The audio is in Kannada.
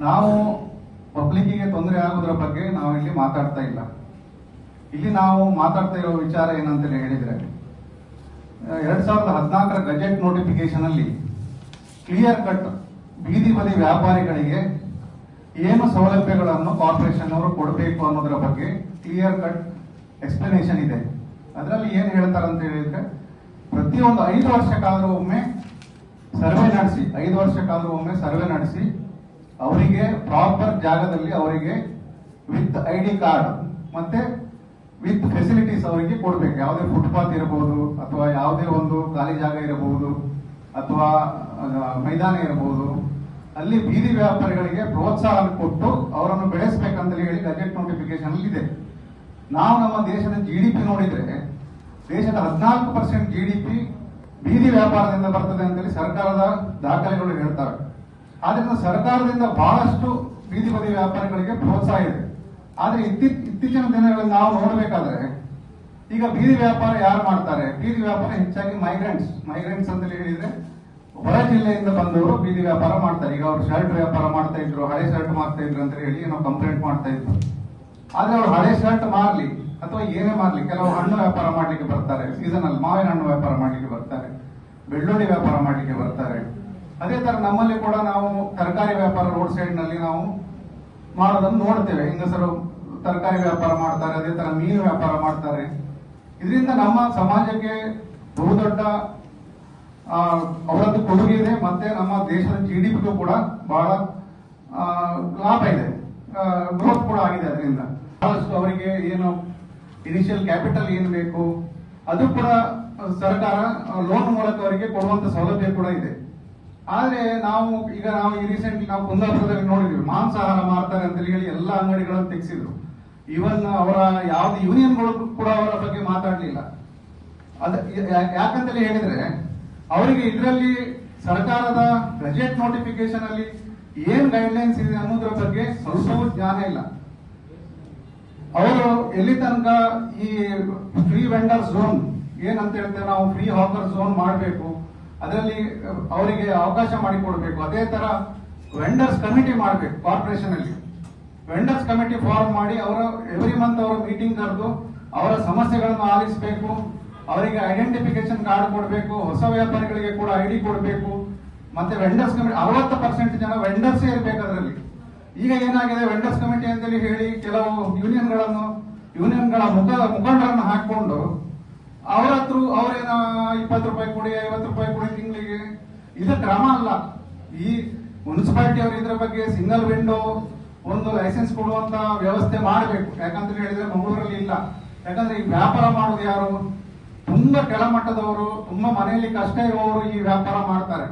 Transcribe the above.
ನಾವು ಪಬ್ಲಿಕ್ಕಿಗೆ ತೊಂದರೆ ಆಗೋದ್ರ ಬಗ್ಗೆ ನಾವು ಇಲ್ಲಿ ಮಾತಾಡ್ತಾ ಇಲ್ಲ. ಇಲ್ಲಿ ನಾವು ಮಾತಾಡ್ತಾ ಇರೋ ವಿಚಾರ ಏನಂತ ಹೇಳಿದ್ರೆ 2014ರ ಗಜೆಟ್ ನೋಟಿಫಿಕೇಶನ್ ಅಲ್ಲಿ ಕ್ಲಿಯರ್ ಕಟ್ ಬೀದಿ ಬದಿ ವ್ಯಾಪಾರಿಗಳಿಗೆ ಏನು ಸೌಲಭ್ಯಗಳನ್ನು ಕಾರ್ಪೊರೇಷನ್ ಅವರು ಕೊಡಬೇಕು ಅನ್ನೋದರ ಬಗ್ಗೆ ಕ್ಲಿಯರ್ ಕಟ್ ಎಕ್ಸ್ಪ್ಲನೇಷನ್ ಇದೆ. ಅದರಲ್ಲಿ ಏನ್ ಹೇಳ್ತಾರೆ ಅಂತ ಹೇಳಿದ್ರೆ, ಪ್ರತಿಯೊಂದು 5 ವರ್ಷಕ್ಕಾದ್ರೂ ಒಮ್ಮೆ ಸರ್ವೆ ನಡೆಸಿ, 5 ವರ್ಷಕ್ಕಾದ್ರೂ ಒಮ್ಮೆ ಸರ್ವೆ ನಡೆಸಿ ಅವರಿಗೆ ಪ್ರಾಪರ್ ಜಾಗದಲ್ಲಿ ಅವರಿಗೆ ವಿತ್ ID ಕಾರ್ಡ್ ಮತ್ತೆ ವಿತ್ ಫೆಸಿಲಿಟೀಸ್ ಅವರಿಗೆ ಕೊಡ್ಬೇಕು. ಯಾವುದೇ ಫುಟ್ಪಾತ್ ಇರಬಹುದು ಅಥವಾ ಯಾವುದೇ ಒಂದು ಖಾಲಿ ಜಾಗ ಇರಬಹುದು ಅಥವಾ ಮೈದಾನ ಇರಬಹುದು, ಅಲ್ಲಿ ಬೀದಿ ವ್ಯಾಪಾರಿಗಳಿಗೆ ಪ್ರೋತ್ಸಾಹ ಕೊಟ್ಟು ಅವರನ್ನು ಬೆಳೆಸಬೇಕಂತ ಹೇಳಿ ಗಜೆಟ್ ನೋಟಿಫಿಕೇಶನ್ ಅಲ್ಲಿ ಇದೆ. ನಾವು ನಮ್ಮ ದೇಶದ GDP ನೋಡಿದ್ರೆ ದೇಶದ 14% GDP ಬೀದಿ ವ್ಯಾಪಾರದಿಂದ ಬರ್ತದೆ ಅಂತೇಳಿ ಸರ್ಕಾರದ ದಾಖಲೆಗಳು ಹೇಳ್ತವೆ. ಆದ್ರಿಂದ ಸರ್ಕಾರದಿಂದ ಬಹಳಷ್ಟು ಬೀದಿ ಬದಿ ವ್ಯಾಪಾರಿಗಳಿಗೆ ಪ್ರೋತ್ಸಾಹ ಇದೆ. ಆದ್ರೆ ಇತ್ತೀಚಿನ ದಿನಗಳಲ್ಲಿ ನಾವು ನೋಡಬೇಕಾದ್ರೆ ಈಗ ಬೀದಿ ವ್ಯಾಪಾರ ಯಾರು ಮಾಡ್ತಾರೆ? ಬೀದಿ ವ್ಯಾಪಾರ ಹೆಚ್ಚಾಗಿ ಮೈಗ್ರೆಂಟ್ಸ್ ಅಂತ ಹೇಳಿದ್ರೆ ಹೊರ ಜಿಲ್ಲೆಯಿಂದ ಬಂದವರು ಬೀದಿ ವ್ಯಾಪಾರ ಮಾಡ್ತಾರೆ. ಈಗ ಅವರು ಶರ್ಟ್ ವ್ಯಾಪಾರ ಮಾಡ್ತಾ ಇದ್ರು, ಹಳೆ ಶರ್ಟ್ ಮಾಡ್ತಾ ಇದ್ರು ಅಂತ ಹೇಳಿ ಏನೋ ಕಂಪ್ಲೇಂಟ್ ಮಾಡ್ತಾ ಇದ್ರು. ಆದ್ರೆ ಅವ್ರು ಹಳೆ ಶರ್ಟ್ ಮಾರ್ಲಿ ಅಥವಾ ಏನೇ ಮಾರ್ಲಿ, ಕೆಲವು ಹಣ್ಣು ವ್ಯಾಪಾರ ಮಾಡ್ಲಿಕ್ಕೆ ಬರ್ತಾರೆ, ಸೀಸನಲ್ ಮಾವಿನ ಹಣ್ಣು ವ್ಯಾಪಾರ ಮಾಡ್ಲಿಕ್ಕೆ ಬರ್ತಾರೆ, ಬೆಳ್ಳುಳ್ಳಿ ವ್ಯಾಪಾರ ಮಾಡ್ಲಿಕ್ಕೆ ಬರ್ತಾರೆ. ಅದೇ ತರ ನಮ್ಮಲ್ಲಿ ಕೂಡ ನಾವು ತರಕಾರಿ ವ್ಯಾಪಾರ ರೋಡ್ ಸೈಡ್ ನಲ್ಲಿ ನಾವು ಮಾಡೋದನ್ನು ನೋಡ್ತೇವೆ. ಹೆಂಗಸರು ತರಕಾರಿ ವ್ಯಾಪಾರ ಮಾಡ್ತಾರೆ, ಅದೇ ತರ ಮೀನು ವ್ಯಾಪಾರ ಮಾಡ್ತಾರೆ. ಇದರಿಂದ ನಮ್ಮ ಸಮಾಜಕ್ಕೆ ಬಹುದೊಡ್ಡ ಅವರದ್ದು ಕೊಡುಗೆ ಇದೆ. ಮತ್ತೆ ನಮ್ಮ ದೇಶದ GDPಗೂ ಕೂಡ ಬಹಳ ಲಾಭ ಇದೆ, ಗ್ರೋತ್ ಕೂಡ ಆಗಿದೆ. ಅದರಿಂದ ಬಹಳಷ್ಟು ಅವರಿಗೆ ಏನು ಇನಿಷಿಯಲ್ ಕ್ಯಾಪಿಟಲ್ ಏನು ಬೇಕು ಅದು ಕೂಡ ಸರ್ಕಾರ ಲೋನ್ ಮೂಲಕ ಅವರಿಗೆ ಕೊಡುವಂತ ಸೌಲಭ್ಯ ಕೂಡ ಇದೆ. ಆದ್ರೆ ನಾವು ಈ ರೀಸೆಂಟ್ಲಿ ನಾವು ಕುಂದಾಪುರದಲ್ಲಿ ನೋಡಿದ್ವಿ, ಮಾಂಸಾಹಾರ ಮಾರ್ತಾರೆ ಅಂತ ಹೇಳಿ ಎಲ್ಲ ಅಂಗಡಿಗಳನ್ನು ತೆಗೆಸಿದ್ರು. ಇವನ್ ಅವರ ಯಾವ್ದು ಯೂನಿಯನ್ಗಳು ಕೂಡ ಅವರ ಬಗ್ಗೆ ಮಾತಾಡ್ಲಿಲ್ಲ. ಯಾಕಂತ ಹೇಳಿದ್ರೆ ಅವರಿಗೆ ಇದರಲ್ಲಿ ಸರ್ಕಾರದ ಬಜೆಟ್ ನೋಟಿಫಿಕೇಶನ್ ಅಲ್ಲಿ ಏನ್ ಗೈಡ್ಲೈನ್ಸ್ ಇದೆ ಅನ್ನೋದ್ರ ಬಗ್ಗೆ ಸ್ವಲ್ಪವೂ ಜ್ಞಾನ ಇಲ್ಲ. ಅವರು ಎಲ್ಲಿ ತನಕ ಈ ಫ್ರೀ ವೆಂಡರ್ ಝೋನ್ ಏನಂತ ಹೇಳ್ತೇವೆ ನಾವು, ಫ್ರೀ ಹಾಕರ್ ಝೋನ್ ಮಾಡಬೇಕು, ಅದರಲ್ಲಿ ಅವರಿಗೆ ಅವಕಾಶ ಮಾಡಿಕೊಡ್ಬೇಕು. ಅದೇ ತರ ವೆಂಡರ್ಸ್ ಕಮಿಟಿ ಮಾಡಬೇಕು. ಕಾರ್ಪೊರೇಷನ್ ಅಲ್ಲಿ ವೆಂಡರ್ಸ್ ಕಮಿಟಿ ಫಾರ್ಮ್ ಮಾಡಿ ಅವರ ಎವ್ರಿ ಮಂತ್ ಅವರ ಮೀಟಿಂಗ್ ಕರೆದು ಅವರ ಸಮಸ್ಯೆಗಳನ್ನು ಆಲಿಸಬೇಕು. ಅವರಿಗೆ ಐಡೆಂಟಿಫಿಕೇಶನ್ ಕಾರ್ಡ್ ಕೊಡಬೇಕು. ಹೊಸ ವ್ಯಾಪಾರಿಗಳಿಗೆ ಕೂಡ ID ಕೊಡಬೇಕು. ಮತ್ತೆ ವೆಂಡರ್ಸ್ ಕಮಿಟಿ 60% ಜನ ವೆಂಡರ್ಸೇ ಇರಬೇಕು ಅದರಲ್ಲಿ. ಈಗ ಏನಾಗಿದೆ, ವೆಂಡರ್ಸ್ ಕಮಿಟಿ ಅಂತೇಳಿ ಹೇಳಿ ಕೆಲವು ಯೂನಿಯನ್ಗಳ ಮುಖಂಡರನ್ನು ಹಾಕೊಂಡು ಅವರ ಹತ್ರ ಅವ್ರೇನ 20 ರೂಪಾಯಿ ಕೊಡಿ, 50 ರೂಪಾಯಿ ಕೊಡಿ ತಿಂಗಳಿಗೆ. ಇದು ಕ್ರಮ ಅಲ್ಲ. ಈ ಮುನ್ಸಿಪಾಲಿಟಿ ಅವರು ಇದ್ರ ಬಗ್ಗೆ ಸಿಂಗಲ್ ವಿಂಡೋ ಒಂದು ಲೈಸೆನ್ಸ್ ಕೊಡುವಂತ ವ್ಯವಸ್ಥೆ ಮಾಡಬೇಕು. ಯಾಕಂತ ಹೇಳಿದ್ರೆ ಮಂಗಳೂರಲ್ಲಿ ಇಲ್ಲ. ಯಾಕಂದ್ರೆ ಈ ವ್ಯಾಪಾರ ಮಾಡೋದು ಯಾರು? ತುಂಬಾ ಕೆಳಮಟ್ಟದವರು, ತುಂಬಾ ಮನೆಯಲ್ಲಿ ಕಷ್ಟ ಇರುವವರು ಈ ವ್ಯಾಪಾರ ಮಾಡ್ತಾರೆ.